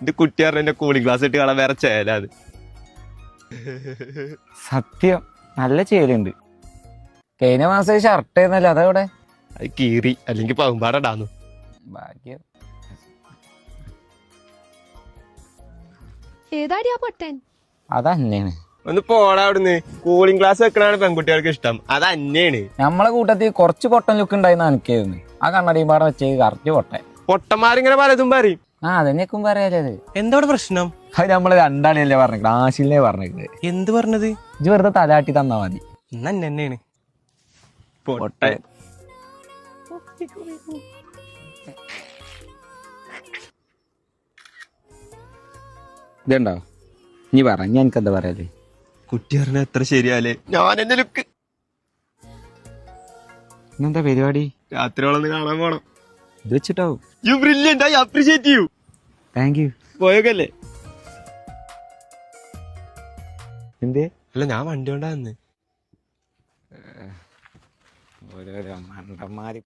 എന്റെ കുട്ടി പറഞ്ഞ എന്റെ കൂളിംഗ് ഗ്ലാസ് ഇട്ട് കാണാൻ വേറെ ചേലാത്. സത്യം നല്ല ചേലുണ്ട്. കഴിഞ്ഞ മാസം ഷർട്ട് ആയിരുന്നല്ലോ, അതെവിടെ? അത് കീറി അല്ലെങ്കിൽ പകുമ്പാടാന്നു. ഭാഗ്യം. ഏതാടി ആ പൊട്ടൻ? അതന്നെയാണ്. ഒന്ന് പോടാ അവിടുന്ന്. കൂളിംഗ് ഗ്ലാസ് വെക്കണാണ് പെൺകുട്ടികൾക്ക് ഇഷ്ടം. അത് അന്നെയാണ്. നമ്മളെ കൂട്ടത്തിൽ കുറച്ച് പൊട്ടൻ ലുക്ക് ഉണ്ടായിരുന്നു എനിക്കായിരുന്നു. ആ കണ്ണടിയും പാടം വെച്ച് കറക്റ്റ് പൊട്ടൻ. പൊട്ടന്മാരിങ്ങനെ പലതും പറയും. അതെന്നെക്കും പറയാലേ. എന്താ പ്രശ്നം? അത് നമ്മള് രണ്ടാളിയല്ലേ പറഞ്ഞത്, ആശിലിനെ പറഞ്ഞത്. എന്ത് പറഞ്ഞത്? ഇജ്ജ് വെറുതെ തലാട്ടി തന്നാ മതി. എന്നെയാണ് പൊട്ടൻ. ഇതുണ്ടോ? നീ പറ, ഞാൻ എനിക്കെന്താ പറയാലേ. കുട്ടി പറഞ്ഞ എത്ര ശരിയാലേ. ഞാൻ എന്റെ ലുക്ക് ഇന്നെന്താ പരിപാടി? രാത്രിയോളൊന്ന് കാണാൻ പോണം. ഇത് വെച്ചിട്ടാവും. You brilliant, I appreciate you. Thank you. പോയൊക്കല്ലേ? എന്തേ? അല്ല, ഞാൻ വണ്ടി കൊണ്ടാന്ന്. ഓരോരോ മണ്ടന്മാര്.